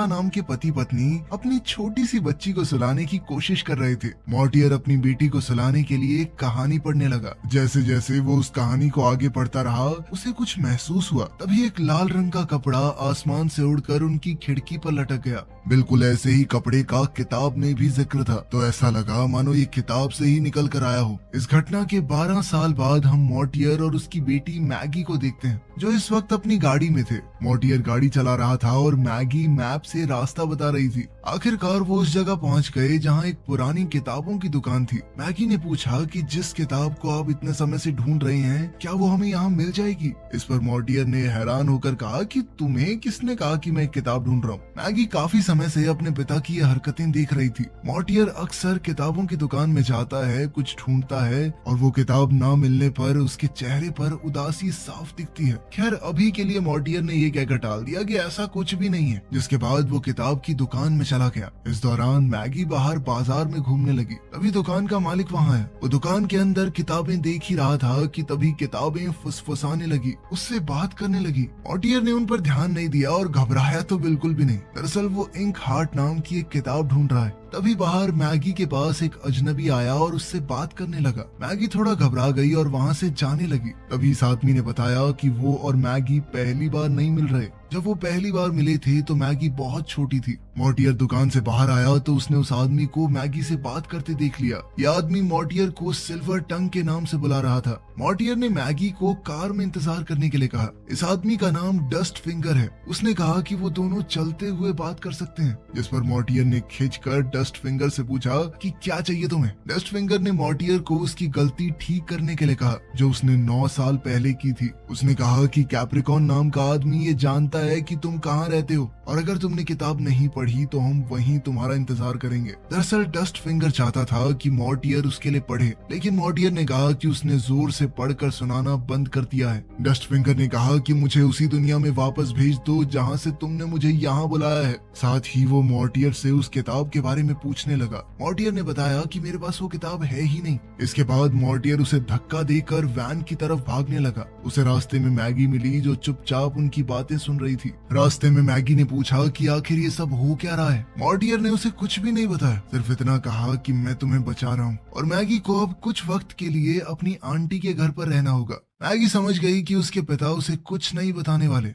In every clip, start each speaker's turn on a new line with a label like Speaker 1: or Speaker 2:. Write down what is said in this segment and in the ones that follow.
Speaker 1: नाम के पति पत्नी अपनी छोटी सी बच्ची को सुलाने की कोशिश कर रहे थे। मॉर्टियर अपनी बेटी को सुलाने के लिए एक कहानी पढ़ने लगा। जैसे जैसे वो उस कहानी को आगे पढ़ता रहा, उसे कुछ महसूस हुआ। तभी एक लाल रंग का कपड़ा आसमान से उड़कर उनकी खिड़की पर लटक गया। बिल्कुल ऐसे ही कपड़े का किताब में भी जिक्र था, तो ऐसा लगा मानो ये किताब से ही निकल कर आया हो। इस घटना के 12 साल बाद हम मॉर्टियर और उसकी बेटी मैगी को देखते हैं, जो इस वक्त अपनी गाड़ी में थे। मॉर्टियर गाड़ी चला रहा था और मैगी मैप से रास्ता बता रही थी। आखिरकार वो उस जगह पहुंच गए जहां एक पुरानी किताबों की दुकान थी। मैगी ने पूछा कि जिस किताब को आप इतने समय से ढूंढ रहे हैं, क्या वो हमें यहाँ मिल जाएगी? इस पर मॉर्टियर ने हैरान होकर कहा कि तुम्हें किसने कहा कि मैं एक किताब ढूंढ रहा हूँ? मैगी काफी समय से अपने पिता की ये हरकतें देख रही थी। मॉर्टियर अक्सर किताबों की दुकान में जाता है, कुछ ढूंढता है और वो किताब ना मिलने पर उसके चेहरे पर उदासी साफ दिखती है। खैर अभी के लिए मॉर्टियर ने ये कहकर टाल दिया कि ऐसा कुछ भी नहीं है, जिसके बाद वो किताब की दुकान में चला गया। इस दौरान मैगी बाहर बाजार में घूमने लगी। तभी दुकान का मालिक वहाँ है। वो दुकान के अंदर किताबें देख ही रहा था कि तभी किताबें फुसफुसाने लगी, उससे बात करने लगी। मॉर्टियर ने उन पर ध्यान नहीं दिया और घबराया तो बिल्कुल भी नहीं। दरअसल वो इंक हार्ट नाम की एक किताब ढूंढ रहा है। तभी बाहर मैगी के पास एक अजनबी आया और उससे बात करने लगा। मैगी थोड़ा घबरा गई और वहाँ से जाने लगी। तभी इस आदमी ने बताया कि वो और मैगी पहली बार नहीं मिल रहे। जब वो पहली बार मिले थे तो मैगी बहुत छोटी थी। मॉर्टियर दुकान से बाहर आया तो उसने उस आदमी को मैगी से बात करते देख लिया। ये आदमी मॉर्टियर को सिल्वर टंग के नाम से बुला रहा था। मॉर्टियर ने मैगी को कार में इंतजार करने के लिए कहा। इस आदमी का नाम डस्ट फिंगर है। उसने कहा कि वो दोनों चलते हुए बात कर सकते हैं, जिस पर मॉर्टियर ने खींचकर डस्ट फिंगर से पूछा कि क्या चाहिए तुम्हें। डस्ट फिंगर ने मॉर्टियर को उसकी गलती ठीक करने के लिए कहा, जो उसने 9 साल पहले की थी। उसने कहा कि कैप्रिकॉन नाम का आदमी ये जानता है कि तुम कहाँ रहते हो और अगर तुमने किताब नहीं पढ़ी तो हम वहीं तुम्हारा इंतजार करेंगे। दरअसल डस्ट फिंगर चाहता था कि मॉर्टियर उसके लिए पढ़े, लेकिन मॉर्टियर ने कहा कि उसने जोर से पढ़कर सुनाना बंद कर दिया है। डस्ट फिंगर ने कहा कि मुझे उसी दुनिया में वापस भेज दो जहाँ से तुमने मुझे यहाँ बुलाया है। साथ ही वो मॉर्टियर से उस किताब के बारे में पूछने लगा। मॉर्टियर ने बताया कि मेरे पास वो किताब है ही नहीं। इसके बाद मॉर्टियर उसे धक्का देकर वैन की तरफ भागने लगा। उसे रास्ते में मैगी मिली, जो चुपचाप उनकी बातें सुन रही थी। रास्ते में मैगी ने पूछा कि आखिर ये सब हो क्या रहा है। मॉर्टियर ने उसे कुछ भी नहीं बताया, सिर्फ इतना कहा कि मैं तुम्हें बचा रहा हूँ और मैगी को अब कुछ वक्त के लिए अपनी आंटी के घर पर रहना होगा। मैगी समझ गई कि उसके पिता उसे कुछ नहीं बताने वाले।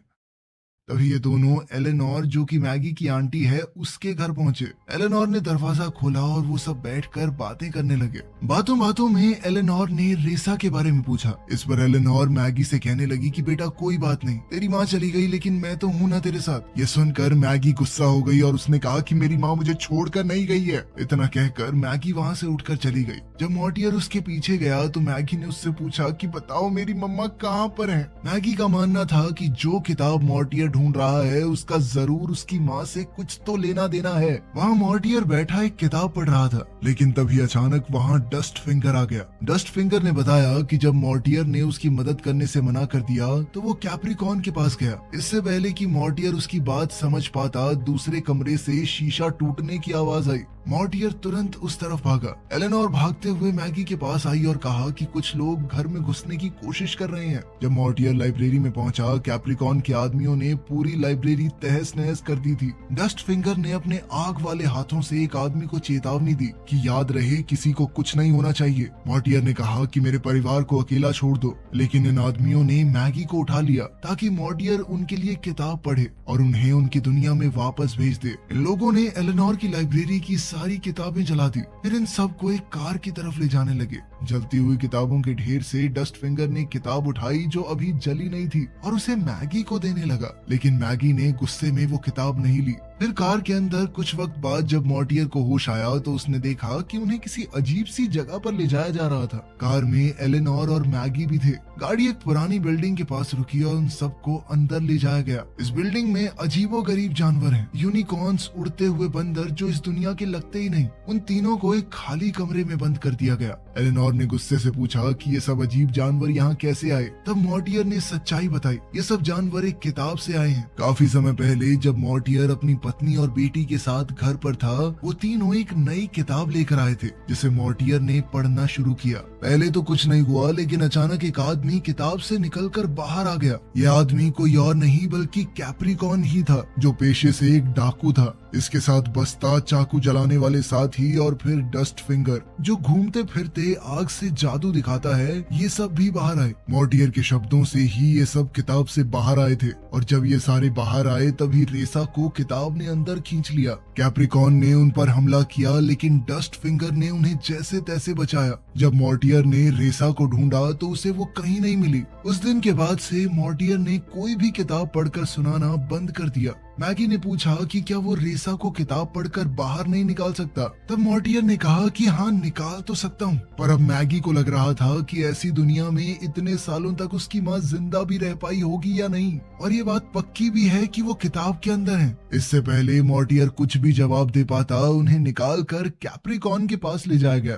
Speaker 1: तभी ये दोनों एलेनोर, जो कि मैगी की आंटी है, उसके घर पहुंचे। एलेनोर ने दरवाजा खोला और वो सब बैठकर बातें करने लगे। बातों बातों में एलेनोर ने रेसा के बारे में पूछा। इस पर एलेनोर मैगी से कहने लगी कि बेटा कोई बात नहीं, तेरी माँ चली गई लेकिन मैं तो हूँ ना तेरे साथ। ये सुनकर मैगी गुस्सा हो गई और उसने कहा कि मेरी माँ मुझे छोड़कर नहीं गई है। इतना कहकर मैगी वहाँ से उठकर चली गई। जब मॉर्टियर उसके पीछे गया तो मैगी ने उससे पूछा कि बताओ मेरी मम्मा कहाँ पर है। मैगी का मानना था कि जो किताब मॉर्टियर ढूंढ रहा है उसका जरूर उसकी माँ से कुछ तो लेना देना है। वहाँ मॉर्टियर बैठा एक किताब पढ़ रहा था, लेकिन तभी अचानक वहाँ डस्ट फिंगर आ गया। डस्ट फिंगर ने बताया कि जब मॉर्टियर ने उसकी मदद करने से मना कर दिया तो वो कैप्रिकॉन के पास गया। इससे पहले कि मॉर्टियर उसकी बात समझ पाता, दूसरे कमरे से शीशा टूटने की आवाज आई। मॉर्टियर तुरंत उस तरफ भागा। एलेनोर भागते हुए मैगी के पास आई और कहा कि कुछ लोग घर में घुसने की कोशिश कर रहे हैं। जब मॉर्टियर लाइब्रेरी में पहुंचा, कैप्रिकॉन के आदमियों ने पूरी लाइब्रेरी तहस नहस कर दी थी। डस्ट फिंगर ने अपने आग वाले हाथों से एक आदमी को चेतावनी दी कि याद रहे किसी को कुछ नहीं होना चाहिए। मॉर्टियर ने कहा कि मेरे परिवार को अकेला छोड़ दो, लेकिन इन आदमियों ने मैगी को उठा लिया ताकि मॉर्टियर उनके लिए किताब पढ़े और उन्हें उनकी दुनिया में वापस भेज दे। इन लोगों ने एलेनोर की लाइब्रेरी की सारी किताबें जला दी। फिर इन सबको एक कार की तरफ ले जाने लगे। जलती हुई किताबों के ढेर से डस्ट फिंगर ने किताब उठाई जो अभी जली नहीं थी और उसे मैगी को देने लगा, लेकिन मैगी ने गुस्से में वो किताब नहीं ली। फिर कार के अंदर कुछ वक्त बाद जब मॉर्टियर को होश आया तो उसने देखा कि उन्हें किसी अजीब सी जगह पर ले जाया जा रहा था। कार में एलेनोर और मैगी भी थे। गाड़ी एक पुरानी बिल्डिंग के पास रुकी और उन सबको अंदर ले जाया गया। इस बिल्डिंग में अजीबोगरीब जानवर हैं, यूनिकॉर्न्स, उड़ते हुए बंदर जो इस दुनिया के लगते ही नहीं। उन तीनों को एक खाली कमरे में बंद कर दिया गया। एलेनोर ने गुस्से से पूछा कि ये सब अजीब जानवर यहाँ कैसे आए। तब मॉर्टियर ने सच्चाई बताई, ये सब जानवर एक किताब से आए हैं। काफी समय पहले जब मॉर्टियर अपनी पत्नी और बेटी के साथ घर पर था, वो तीनों एक नई किताब लेकर आए थे जिसे मॉर्टियर ने पढ़ना शुरू किया। पहले तो कुछ नहीं हुआ, लेकिन अचानक एक आदमी किताब से निकलकर बाहर आ गया। यह आदमी कोई और नहीं बल्कि कैप्रिकॉन ही था, जो पेशे से एक डाकू था। इसके साथ बस्ता, चाकू जलाने वाले साथी और फिर डस्ट फिंगर जो घूमते फिरते आग से जादू दिखाता है, ये सब भी बाहर आए। मॉर्टियर के शब्दों से ही ये सब किताब से बाहर आए थे, और जब ये सारे बाहर आए तभी रेसा को किताब ने अंदर खींच लिया। कैप्रिकॉन ने उन पर हमला किया, लेकिन डस्ट फिंगर ने उन्हें जैसे तैसे बचाया। जब मॉर्टियर ने रेसा को ढूंढा तो उसे वो कहीं नहीं मिली। उस दिन के बाद से मॉर्टियर ने कोई भी किताब पढ़कर सुनाना बंद कर दिया। मैगी ने पूछा कि क्या वो रेसा को किताब पढ़कर बाहर नहीं निकाल सकता। तब मॉर्टियर ने कहा कि हाँ, निकाल तो सकता हूँ, पर अब मैगी को लग रहा था कि ऐसी दुनिया में इतने सालों तक उसकी माँ जिंदा भी रह पाई होगी या नहीं, और ये बात पक्की भी है कि वो किताब के अंदर है। इससे पहले मॉर्टियर कुछ भी जवाब दे पाता, उन्हें निकाल कर कैप्रिकॉन के पास ले जाया गया।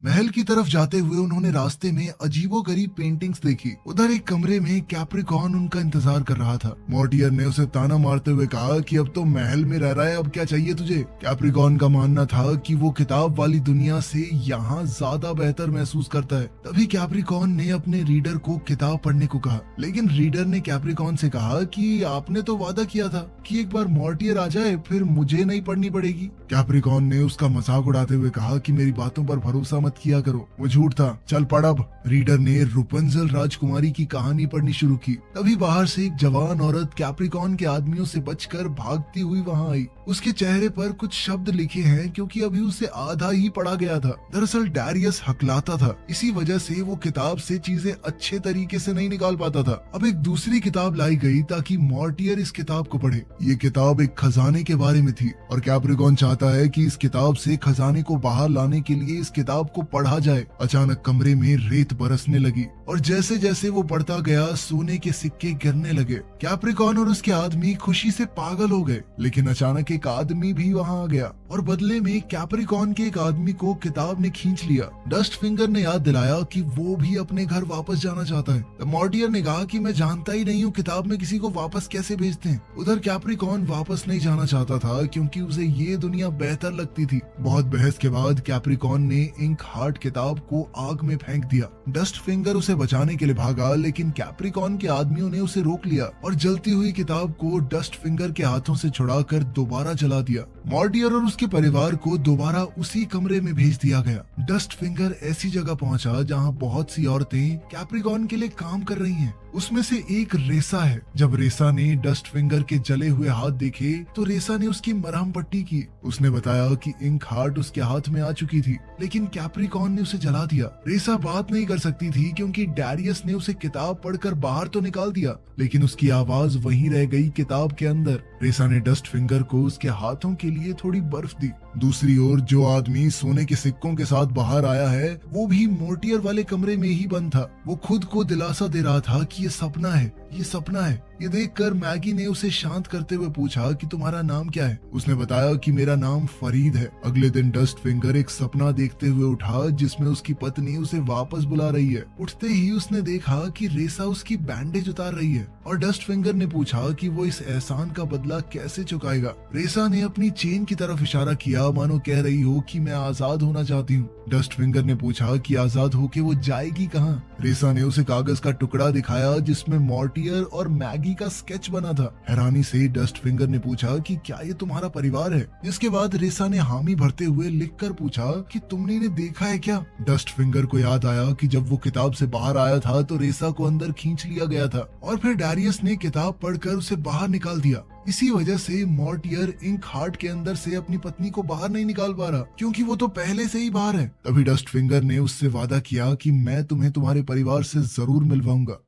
Speaker 1: महल की तरफ जाते हुए उन्होंने रास्ते में अजीबोगरीब पेंटिंग्स देखी। उधर एक कमरे में कैप्रिकॉन उनका इंतजार कर रहा था। मॉर्टियर ने उसे ताना मारते हुए कहा कि अब तो महल में रह रहा है, अब क्या चाहिए तुझे। कैप्रिकॉन का मानना था कि वो किताब वाली दुनिया से यहाँ ज्यादा बेहतर महसूस करता है। तभी कैप्रिकॉन ने अपने रीडर को किताब पढ़ने को कहा, लेकिन रीडर ने कैप्रिकॉन से कहा कि आपने तो वादा किया था कि एक बार मॉर्टियर आ जाए फिर मुझे नहीं पढ़नी पड़ेगी। कैप्रिकॉन ने उसका मजाक उड़ाते हुए कहा कि मेरी बातों पर भरोसा मत किया करो, वो झूठ था, चल पढ़ अब। रीडर ने रुपंजल राजकुमारी की कहानी पढ़नी शुरू की। तभी बाहर से एक जवान औरत कैप्रिकॉन के आदमियों से बचकर भागती हुई वहां आई। उसके चेहरे पर कुछ शब्द लिखे हैं, क्योंकि अभी उसे आधा ही पढ़ा गया था। दरअसल डैरियस हकलाता था, इसी वजह से वो किताब से चीजें अच्छे तरीके से नहीं निकाल पाता था। अब एक दूसरी किताब लाई गई ताकि मॉर्टियर इस किताब को पढ़े। ये किताब एक खजाने के बारे में थी, और कैप्रिकॉन चाहता है कि इस किताब से खजाने को बाहर लाने के लिए इस किताब को पढ़ा जाए। अचानक कमरे में रेत बरसने लगी, और जैसे जैसे वो पढ़ता गया सोने के सिक्के गिरने लगे। कैप्रिकॉन और उसके आदमी खुशी से पागल हो गए, लेकिन अचानक एक आदमी भी वहां आ गया, और बदले में कैप्रिकॉन के एक आदमी को किताब ने खींच लिया। डस्ट फिंगर ने याद दिलाया कि वो भी अपने घर वापस जाना चाहता है। तो मॉर्टियर ने कहा कि मैं जानता ही नहीं हूँ किताब में किसी को वापस कैसे भेजते हैं। उधर कैप्रिकॉन वापस नहीं जाना चाहता था, क्योंकि उसे ये दुनिया बेहतर लगती थी। बहुत बहस के बाद कैप्रिकॉन ने इंक हार्ट किताब को आग में फेंक दिया। डस्ट फिंगर उसे बचाने के लिए भागा, लेकिन कैप्रिकॉन के आदमियों ने उसे रोक लिया और जलती हुई किताब को डस्ट फिंगर के हाथों से छुड़ाकर दोबारा जला दिया। मॉर्टियर और उसके परिवार को दोबारा उसी कमरे में भेज दिया गया। डस्ट फिंगर ऐसी जगह पहुंचा जहां बहुत सी औरतें कैप्रिकॉन के लिए काम कर रही हैं। उसमें से एक रेसा है। जब रेसा ने डस्ट फिंगर के जले हुए हाथ देखे तो रेसा ने उसकी मरहम पट्टी की। उसने बताया कि इंक हार्ट उसके हाथ में आ चुकी थी, लेकिन कैप्रिकॉन ने उसे जला दिया। रेसा बात नहीं कर सकती थी, क्योंकि डैरियस ने उसे किताब पढ़कर बाहर तो निकाल दिया, लेकिन उसकी आवाज वहीं रह गई किताब के अंदर। रेसा ने डस्ट फिंगर को उसके हाथों के लिए थोड़ी बर्फ दी। दूसरी ओर जो आदमी सोने के सिक्कों के साथ बाहर आया है, वो भी मॉर्टियर वाले कमरे में ही बंद था। वो खुद को दिलासा दे रहा था कि ये सपना है, ये सपना है। ये देखकर मैगी ने उसे शांत करते हुए पूछा कि तुम्हारा नाम क्या है। उसने बताया कि मेरा नाम फरीद है। अगले दिन डस्ट फिंगर एक सपना देखते हुए उठा, जिसमें उसकी पत्नी उसे वापस बुला रही है। उठते ही उसने देखा कि रेसा उसकी बैंडेज उतार रही है, और डस्ट फिंगर ने पूछा कि वो इस एहसान का बदला कैसे चुकाएगा। रेसा ने अपनी चेन की तरफ इशारा किया, मानो कह रही हो कि मैं आजाद होना चाहती हूँ। डस्ट फिंगर ने पूछा कि आजाद होके वो जाएगी कहाँ। रेसा ने उसे कागज का टुकड़ा दिखाया जिसमें मॉर्टियर और मैगी का स्केच बना था। हैरानी से डस्ट फिंगर ने पूछा कि क्या ये तुम्हारा परिवार है। इसके बाद रेसा ने हामी भरते हुए लिखकर पूछा कि तुमने इन्हें देखा है क्या। डस्ट फिंगर को याद आया कि जब वो किताब से बाहर आया था तो रेसा को अंदर खींच लिया गया था, और फिर डैरियस ने किताब पढ़कर उसे बाहर निकाल दिया। इसी वजह से मॉर्टियर इंक हार्ट के अंदर से अपनी पत्नी को बाहर नहीं निकाल पा रहा, क्योंकि वो तो पहले से ही बाहर है। तभी डस्ट फिंगर ने उससे वादा किया कि मैं तुम्हें तुम्हारे परिवार से जरूर मिलवाऊंगा।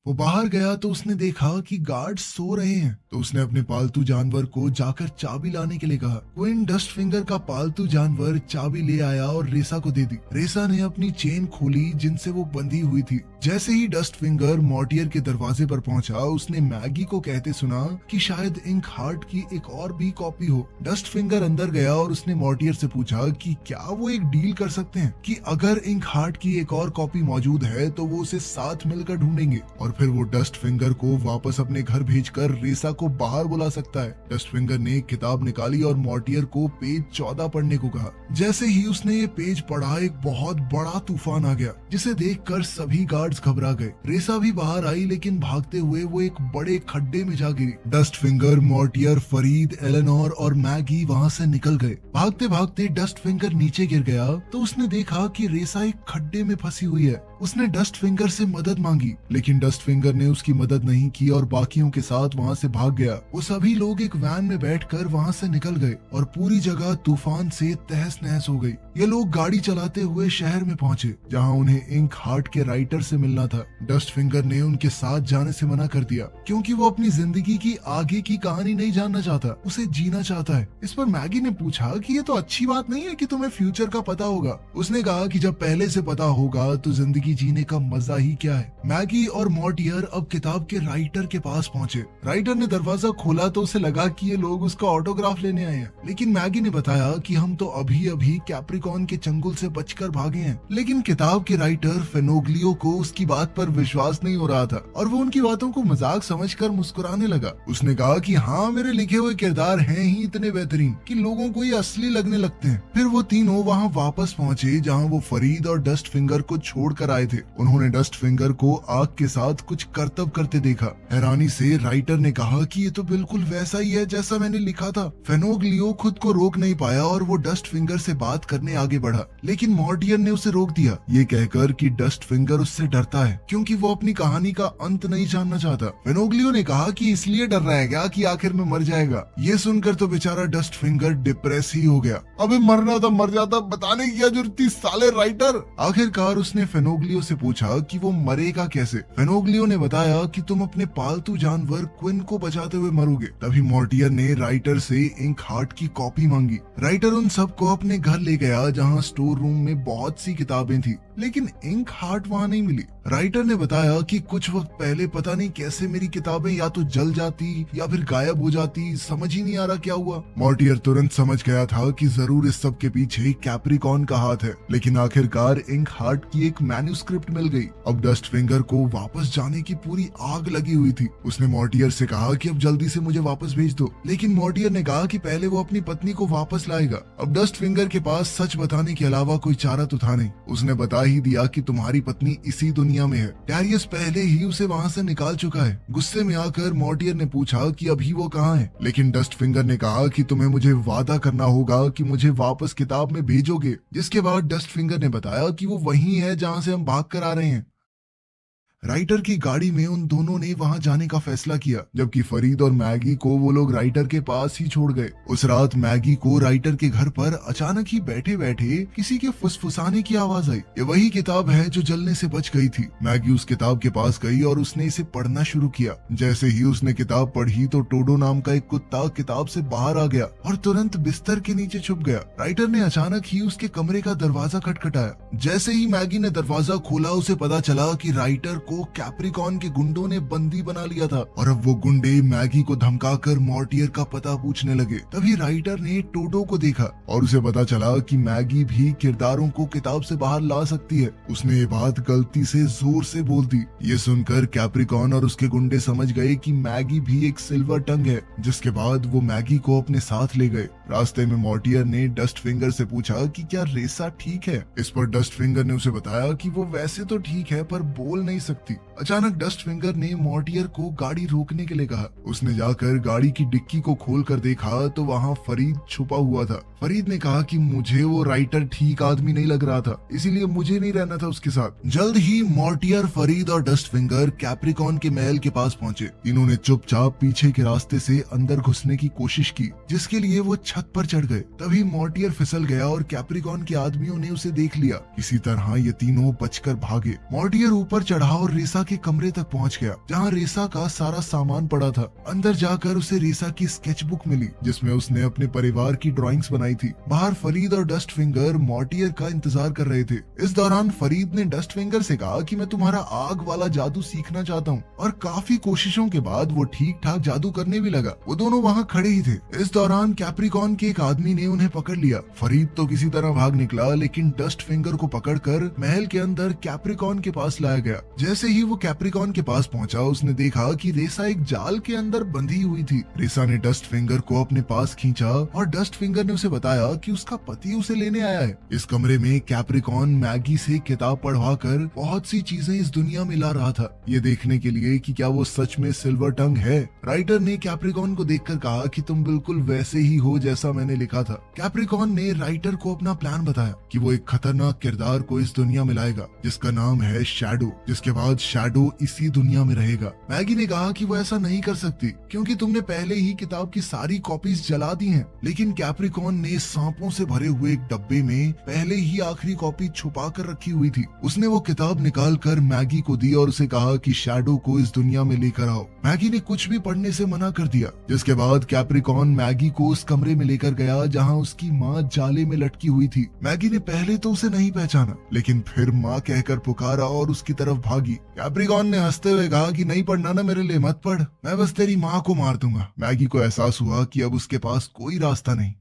Speaker 1: वो बाहर गया तो उसने देखा कि गार्ड सो रहे हैं, तो उसने अपने पालतू जानवर को जाकर चाबी लाने के लिए कहा। क्विन डस्ट फिंगर का पालतू जानवर चाबी ले आया और रेसा को दे दी। रेसा ने अपनी चेन खोली जिनसे वो बंधी हुई थी। जैसे ही डस्ट फिंगर मॉर्टियर के दरवाजे पर पहुंचा, उसने मैगी को कहते सुना कि शायद इंक हार्ट की एक और भी कॉपी हो। डस्ट फिंगर अंदर गया और उसने मॉर्टियर से पूछा कि क्या वो एक डील कर सकते हैं कि अगर इंक हार्ट की एक और कॉपी मौजूद है तो वो उसे साथ मिलकर ढूंढेंगे और फिर वो डस्ट फिंगर को वापस अपने घर भेजकर रेसा को बाहर बुला सकता है। डस्ट फिंगर ने एक किताब निकाली और मॉर्टियर को पेज 14 पढ़ने को कहा। जैसे ही उसने ये पेज पढ़ा, एक बहुत बड़ा तूफान आ गया जिसे देखकर सभी गार्ड्स घबरा गए। रेसा भी बाहर आई, लेकिन भागते हुए वो एक बड़े खड्डे में जा गिरी। डस्ट फिंगर, मॉर्टियर, फरीद, एलेनोर और मैगी वहाँ से निकल गए। भागते भागते डस्ट फिंगर नीचे गिर गया तो उसने देखा कि रेसा एक खड्डे में फंसी हुई है। उसने डस्ट फिंगर से मदद मांगी, लेकिन डस्ट फिंगर ने उसकी मदद नहीं की और बाकियों के साथ वहाँ से भाग गया। वो सभी लोग एक वैन में बैठकर वहाँ से निकल गए और पूरी जगह तूफान से तहस नहस हो गई। ये लोग गाड़ी चलाते हुए शहर में पहुंचे, जहाँ उन्हें इंक हार्ट के राइटर से मिलना था। डस्ट फिंगर ने उनके साथ जाने से मना कर दिया क्योंकि वो अपनी जिंदगी की आगे की कहानी नहीं जानना चाहता, उसे जीना चाहता है। इस पर मैगी ने पूछा कि ये तो अच्छी बात नहीं है कि तुम्हें फ्यूचर का पता होगा। उसने कहा कि जब पहले से पता होगा तो जिंदगी जीने का मजा ही क्या है। मैगी और मॉर्टियर अब किताब के राइटर के पास पहुंचे। राइटर ने दरवाजा खोला तो उसे लगा कि ये लोग उसका ऑटोग्राफ लेने आए हैं, लेकिन मैगी ने बताया कि हम तो अभी अभी कैप्रिकॉन के चंगुल से बचकर भागे हैं। लेकिन किताब के राइटर फेनोग्लियो को उसकी बात पर विश्वास नहीं हो रहा था और वो उनकी बातों को मजाक समझकर मुस्कुराने लगा। उसने कहा कि हाँ, मेरे लिखे हुए किरदार हैं ही इतने बेहतरीन कि लोगों को ये असली लगने लगते हैं। फिर वो तीनों वहाँ वापस पहुँचे जहाँ वो फरीद और डस्ट फिंगर को छोड़कर आए थे। उन्होंने डस्ट फिंगर को आग के साथ कुछ करतब करते देखा। हैरानी से राइटर ने कहा कि ये तो बिल्कुल वैसा ही है जैसा मैंने लिखा था। फेनोग्लियो खुद को रोक नहीं पाया और वो डस्ट फिंगर से बात करने आगे बढ़ा, लेकिन मॉर्टियर ने उसे रोक दिया, ये कहकर कि डस्ट फिंगर उससे डरता है क्योंकि वो अपनी कहानी का अंत नहीं जानना चाहता। फेनोग्लियो ने कहा कि इसलिए डर रहा है क्या कि आखिर में मर जाएगा। ये सुनकर तो बेचारा डस्ट फिंगर डिप्रेस ही हो गया। अबे मरना था मर जाता, बताने की क्या जरूरत थी साले राइटर। आखिरकार उसने फेनोग्लियो से पूछा कि वो मरेगा कैसे। फेनोग्लियो ने बताया कि तुम अपने पालतू जानवर क्विन को बचाते हुए मरोगे। तभी मॉर्टियर ने राइटर से इंक हार्ट की कॉपी मांगी। राइटर उन सबको अपने घर ले गया जहाँ स्टोर रूम में बहुत सी किताबें थी, लेकिन इंक हार्ट वहाँ नहीं मिली। राइटर ने बताया कि कुछ वक्त पहले पता नहीं कैसे मेरी किताबें या तो जल जाती या फिर गायब हो जाती, समझ ही नहीं आ रहा क्या हुआ। मॉर्टियर तुरंत समझ गया था कि जरूर इस सब के पीछे कैप्रिकॉन का हाथ है, लेकिन आखिरकार इंक हार्ट की एक मैन्युस्क्रिप्ट मिल गई। अब डस्ट फिंगर को वापस जाने की पूरी आग लगी हुई थी। उसने मॉर्टियर से कहा कि अब जल्दी से मुझे वापस भेज दो, लेकिन मॉर्टियर ने कहा कि पहले वो अपनी पत्नी को वापस लाएगा। अब डस्ट फिंगर के पास सच बताने के अलावा कोई चारा तो था नहीं। उसने बता ही दिया कि तुम्हारी पत्नी इसी दुनिया में है। डैरियस पहले ही उसे वहाँ से निकाल चुका है। गुस्से में आकर मॉर्टियर ने पूछा कि अभी वो कहाँ है, लेकिन डस्ट फिंगर ने कहा कि तुम्हें मुझे वादा करना होगा कि मुझे वापस किताब में भेजोगे। जिसके बाद डस्ट फिंगर ने बताया कि वो वही है जहाँ से हम भाग कर आ रहे हैं। राइटर की गाड़ी में उन दोनों ने वहां जाने का फैसला किया, जबकि फरीद और मैगी को वो लोग राइटर के पास ही छोड़ गए। उस रात मैगी को राइटर के घर पर अचानक ही बैठे बैठे किसी के फुसफुसाने की आवाज आई। ये वही किताब है जो जलने से बच गई थी। मैगी उस किताब के पास गई और उसने इसे पढ़ना शुरू किया। जैसे ही उसने किताब पढ़ी तो टोडो नाम का एक कुत्ता किताब से बाहर आ गया और तुरंत बिस्तर के नीचे छुप गया। राइटर ने अचानक ही उसके कमरे का दरवाजा खटखटाया। जैसे ही मैगी ने दरवाजा खोला, उसे पता चला कि राइटर को कैप्रिकॉन के गुंडों ने बंदी बना लिया था और अब वो गुंडे मैगी को धमकाकर मॉर्टियर का पता पूछने लगे। तभी राइटर ने टोडो को देखा और उसे पता चला कि मैगी भी किरदारों को किताब से बाहर ला सकती है। उसने ये बात गलती से जोर से बोल दी। ये सुनकर कैप्रिकॉन और उसके गुंडे समझ गए कि मैगी भी एक सिल्वर टंग है, जिसके बाद वो मैगी को अपने साथ ले गए। रास्ते में मॉर्टियर ने डस्ट फिंगर से पूछा कि क्या रेसा ठीक है। इस पर डस्ट फिंगर ने उसे बताया कि वो वैसे तो ठीक है पर बोल नहीं सकती। अचानक डस्ट फिंगर ने मॉर्टियर को गाड़ी रोकने के लिए कहा। उसने जाकर गाड़ी की डिक्की को खोल कर देखा तो वहाँ फरीद छुपा हुआ था। फरीद ने कहा कि मुझे वो राइटर ठीक आदमी नहीं लग रहा था, इसीलिए मुझे नहीं रहना था उसके साथ। जल्द ही मॉर्टियर, फरीद और डस्ट फिंगर कैप्रिकॉन के महल के पास पहुंचे। इन्होंने चुपचाप पीछे के रास्ते से अंदर घुसने की कोशिश की, जिसके लिए वो छत पर चढ़ गए। तभी मॉर्टियर फिसल गया और कैप्रिकॉन के आदमियों ने उसे देख लिया। इसी तरह ये तीनों बचकर भागे। मॉर्टियर ऊपर चढ़ा और और रेसा के कमरे तक पहुंच गया जहां रेसा का सारा सामान पड़ा था। अंदर जाकर उसे रेसा की स्केचबुक मिली जिसमें उसने अपने परिवार की ड्राइंग्स बनाई थी। बाहर फरीद और डस्ट फिंगर मॉर्टियर का इंतजार कर रहे थे। इस दौरान फरीद ने डस्ट फिंगर से कहा कि मैं तुम्हारा आग वाला जादू सीखना चाहता हूँ, और काफी कोशिशों के बाद वो ठीक ठाक जादू करने भी लगा। वो दोनों वहाँ खड़े ही थे। इस दौरान कैप्रिकॉन के एक आदमी ने उन्हें पकड़ लिया। फरीद तो किसी तरह भाग निकला, लेकिन डस्ट फिंगर को पकड़कर महल के अंदर कैप्रिकॉन के पास लाया गया। जैसे ही वो कैप्रिकॉन के पास पहुंचा, उसने देखा कि रेसा एक जाल के अंदर बंधी हुई थी। रेसा ने डस्ट फिंगर को अपने पास खींचा और डस्ट फिंगर ने उसे बताया कि उसका पति उसे लेने आया है। इस कमरे में कैप्रिकॉन मैगी से किताब पढ़वा कर बहुत सी चीजें इस दुनिया में ला रहा था, ये देखने के लिए कि क्या वो सच में सिल्वर टंग है। राइटर ने कैप्रिकॉन को देखकर कहा कि तुम बिल्कुल वैसे ही हो जैसा मैंने लिखा था। कैप्रिकॉन ने राइटर को अपना प्लान बताया कि वो एक खतरनाक किरदार को इस दुनिया में लाएगा जिसका नाम है शैडो, जिसके बाद शैडो इसी दुनिया में रहेगा। मैगी ने कहा कि वो ऐसा नहीं कर सकती क्योंकि तुमने पहले ही किताब की सारी कॉपीज जला दी हैं। लेकिन कैप्रिकॉन ने सांपों से भरे हुए एक डब्बे में पहले ही आखिरी कॉपी छुपा कर रखी हुई थी। उसने वो किताब निकाल कर मैगी को दी और उसे कहा कि शैडो को इस दुनिया में लेकर आओ। मैगी ने कुछ भी पढ़ने से मना कर दिया, जिसके बाद कैप्रिकॉन मैगी को उस कमरे में लेकर गया जहां उसकी माँ जाले में लटकी हुई थी। मैगी ने पहले तो उसे नहीं पहचाना, लेकिन फिर माँ कहकर पुकारा और उसकी तरफ भागी। कैप्रिकॉन ने हंसते हुए कहा कि नहीं पढ़ना ना, मेरे लिए मत पढ़, मैं बस तेरी माँ को मार दूंगा। मैगी को एहसास हुआ कि अब उसके पास कोई रास्ता नहीं।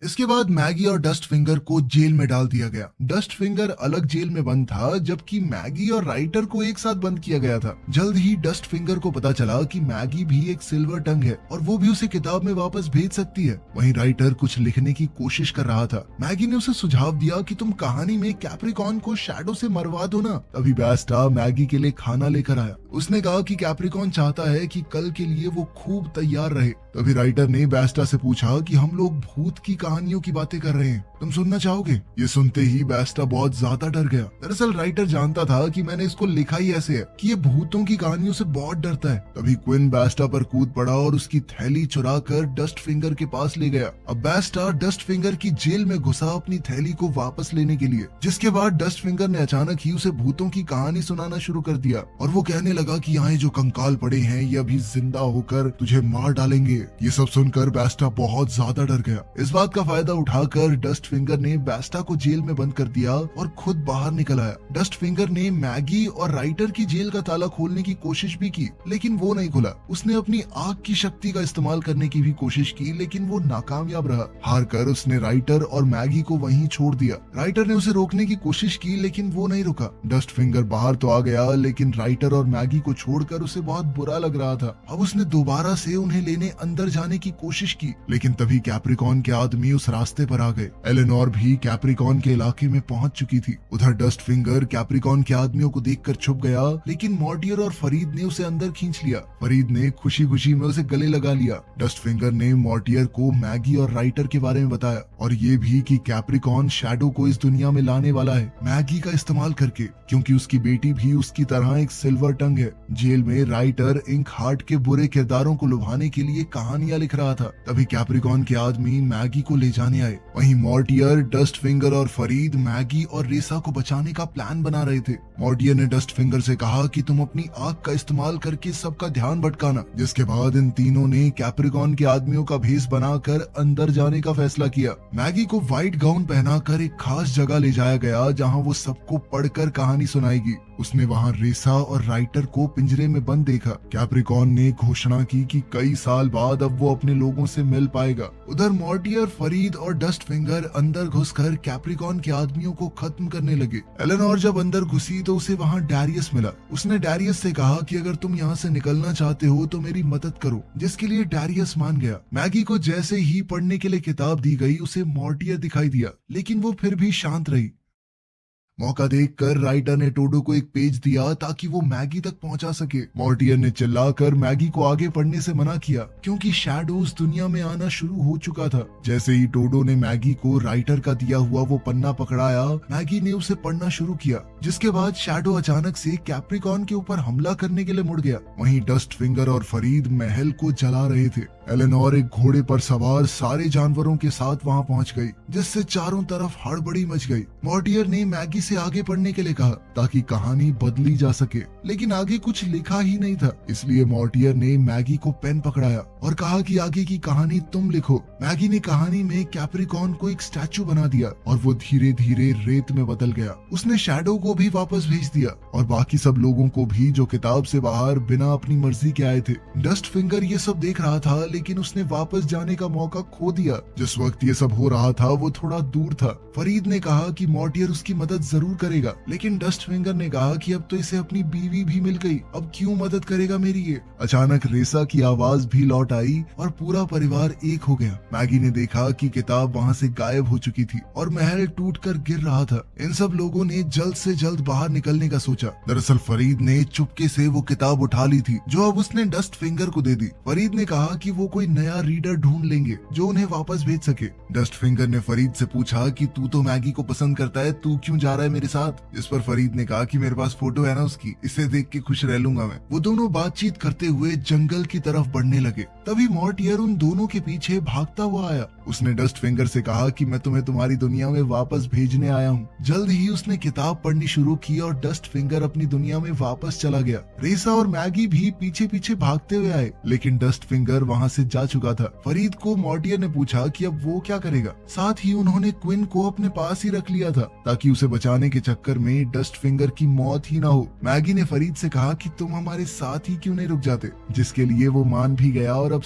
Speaker 1: इसके बाद मैगी और डस्ट फिंगर को जेल में डाल दिया गया। डस्ट फिंगर अलग जेल में बंद था, जबकि मैगी और राइटर को एक साथ बंद किया गया था। जल्द ही डस्ट फिंगर को पता चला कि मैगी भी एक सिल्वर टंग है और वो भी उसे किताब में वापस भेज सकती है। वहीं राइटर कुछ लिखने की कोशिश कर रहा था। मैगी ने उसे सुझाव दिया कि तुम कहानी में कैप्रिकॉन को शैडो से मरवा दो ना। तभी बैस्टा मैगी के लिए खाना लेकर आया। उसने कहा कि कैप्रिकॉन चाहता है कि कल के लिए वो खूब तैयार रहे। तभी राइटर ने बैस्टा से पूछा कि हम लोग भूत की कहानियों की बातें कर रहे हैं, तुम सुनना चाहोगे? ये सुनते ही बैस्टा बहुत ज्यादा डर गया। दरअसल राइटर जानता था कि मैंने इसको लिखा ही ऐसे है कि ये भूतों की कहानियों से बहुत डरता है। तभी क्विन बैस्टा पर कूद पड़ा और उसकी थैली चुरा कर डस्ट फिंगर के पास ले गया। अब बैस्टा डस्ट फिंगर की जेल में घुसा अपनी थैली को वापस लेने के लिए, जिसके बाद डस्ट फिंगर ने अचानक ही उसे भूतों की कहानी सुनाना शुरू कर दिया और वो कहने लगा कि यहाँ जो कंकाल पड़े हैं ये अभी जिंदा होकर तुझे मार डालेंगे। ये सब सुनकर बैस्टा बहुत ज्यादा डर गया। इस बात का फायदा उठाकर डस्ट फिंगर ने बैस्टा को जेल में बंद कर दिया और खुद बाहर निकल आया। डस्ट फिंगर ने मैगी और राइटर की जेल का ताला खोलने की कोशिश भी की, लेकिन वो नहीं खुला। उसने अपनी आग की शक्ति का इस्तेमाल करने की भी कोशिश की, लेकिन वो नाकामयाब रहा। हार कर उसने राइटर और मैगी को वहीं छोड़ दिया। राइटर ने उसे रोकने की कोशिश की, लेकिन वो नहीं रुका। डस्ट फिंगर बाहर तो आ गया, लेकिन राइटर और मैगी को छोड़कर उसे बहुत बुरा लग रहा था। अब उसने दोबारा से उन्हें लेने अंदर जाने की कोशिश की, लेकिन तभी कैप्रिकॉन के आदमी उस रास्ते पर आ गए। एलेनोर भी कैप्रिकॉन के इलाके में पहुंच चुकी थी। उधर डस्ट फिंगर कैप्रिकॉन के आदमियों को देखकर छुप गया, लेकिन मॉर्टियर और फरीद ने उसे अंदर खींच लिया। फरीद ने खुशी खुशी में उसे गले लगा लिया। डस्ट फिंगर ने मॉर्टियर को मैगी और राइटर के बारे में बताया और ये भी कि कैप्रिकॉन शैडो को इस दुनिया में लाने वाला है मैगी का इस्तेमाल करके, क्योंकि उसकी बेटी भी उसकी तरह एक सिल्वर टंग है। जेल में राइटर इंक हार्ट के बुरे किरदारों को लुभाने के लिए कहानियां लिख रहा था। तभी कैप्रिकॉन के आदमी मैगी को ले जाने आए। वहीं मॉर्टियर, डस्ट फिंगर और फरीद मैगी और रेसा को बचाने का प्लान बना रहे थे। मॉर्टियर ने डस्ट फिंगर से कहा कि तुम अपनी आग का इस्तेमाल करके सबका ध्यान भटकाना, जिसके बाद इन तीनों ने कैप्रिकॉन के आदमियों का भेष बनाकर अंदर जाने का फैसला किया। मैगी को व्हाइट गाउन पहनाकर एक खास जगह ले जाया गया जहां वो सबको पढ़कर कहानी सुनाएगी। उसने वहां रेसा और राइटर को पिंजरे में बंद देखा। कैप्रिकॉन ने घोषणा की कि कई साल बाद अब वो अपने लोगों से मिल पाएगा। उधर मॉर्टियर, फरीद और डस्ट फिंगर अंदर घुसकर कैप्रिकॉन के आदमियों को खत्म करने लगे। एलेनोर जब अंदर घुसी तो उसे वहां डैरियस मिला। उसने डैरियस से कहा कि अगर तुम यहाँ से निकलना चाहते हो तो मेरी मदद करो, जिसके लिए डैरियस मान गया। मैगी को जैसे ही पढ़ने के लिए किताब दी गई, उसे मॉर्टियर दिखाई दिया, लेकिन वो फिर भी शांत रही। मौका देखकर राइटर ने टोडो को एक पेज दिया ताकि वो मैगी तक पहुंचा सके। मॉर्टियर ने चिल्लाकर मैगी को आगे पढ़ने से मना किया, क्योंकि शैडो उस दुनिया में आना शुरू हो चुका था। जैसे ही टोडो ने मैगी को राइटर का दिया हुआ वो पन्ना पकड़ाया, मैगी ने उसे पढ़ना शुरू किया, जिसके बाद शैडो अचानक से कैप्रिकॉन के ऊपर हमला करने के लिए मुड़ गया। वहीं डस्ट फिंगर और फरीद महल को जला रहे थे। एलेनोर एक घोड़े पर सवार सारे जानवरों के साथ वहां पहुंच गई, जिससे चारों तरफ हड़बड़ी मच गई। मॉर्टियर ने मैगी से आगे पढ़ने के लिए कहा ताकि कहानी बदली जा सके, लेकिन आगे कुछ लिखा ही नहीं था। इसलिए मॉर्टियर ने मैगी को पेन पकड़ाया और कहा कि आगे की कहानी तुम लिखो। मैगी ने कहानी में कैप्रिकॉर्न को एक स्टैचू बना दिया और वो धीरे धीरे रेत में बदल गया। उसने शैडो को भी वापस भेज दिया और बाकी सब लोगों को भी जो किताब से बाहर बिना अपनी मर्जी के आए थे। डस्ट फिंगर ये सब देख रहा था, लेकिन उसने वापस जाने का मौका खो दिया। जिस वक्त ये सब हो रहा था वो थोड़ा दूर था। फरीद ने कहा कि मॉर्टियर उसकी मदद जरूर करेगा, लेकिन डस्ट फिंगर ने कहा कि अब तो इसे अपनी बीवी भी मिल गई, अब क्यों मदद करेगा मेरी ये। अचानक रेसा की आवाज भी लौट आई और पूरा परिवार एक हो गया। मैगी ने देखा कि किताब वहाँ से गायब हो चुकी थी और महल टूटकर गिर रहा था। इन सब लोगों ने जल्द से जल्द बाहर निकलने का सोचा। दरअसल फरीद ने चुपके से वो किताब उठा ली थी, जो अब उसने डस्ट फिंगर को दे दी। फरीद ने कहा कि वो कोई नया रीडर ढूंढ लेंगे जो उन्हें वापस भेज सके। डस्ट फिंगर ने फरीद से पूछा कि तू तो मैगी को पसंद करता है, तू क्यों जा रहा है मेरे साथ। इस पर फरीद ने कहा कि मेरे पास फोटो है ना उसकी, इसे देख के खुश रह लूंगा मैं। वो दोनों बातचीत करते हुए जंगल की तरफ बढ़ने लगे। तभी मॉर्टियर उन दोनों के पीछे भागता हुआ आया। उसने डस्ट फिंगर से कहा कि मैं तुम्हें तुम्हारी दुनिया में वापस भेजने आया हूँ। जल्द ही उसने किताब पढ़नी शुरू की और डस्ट फिंगर अपनी दुनिया में वापस चला गया। रेसा और मैगी भी पीछे पीछे भागते हुए आए, लेकिन डस्ट फिंगर वहाँ से जा चुका था। फरीद को मॉर्टियर ने पूछा कि अब वो क्या करेगा। साथ ही उन्होंने क्विन को अपने पास ही रख लिया था ताकि उसे बचाने के चक्कर में डस्ट फिंगर की मौत ही ना हो। मैगी ने फरीद से कहा कि तुम हमारे साथ ही क्यों नहीं रुक जाते, जिसके लिए वो मान भी गया और अब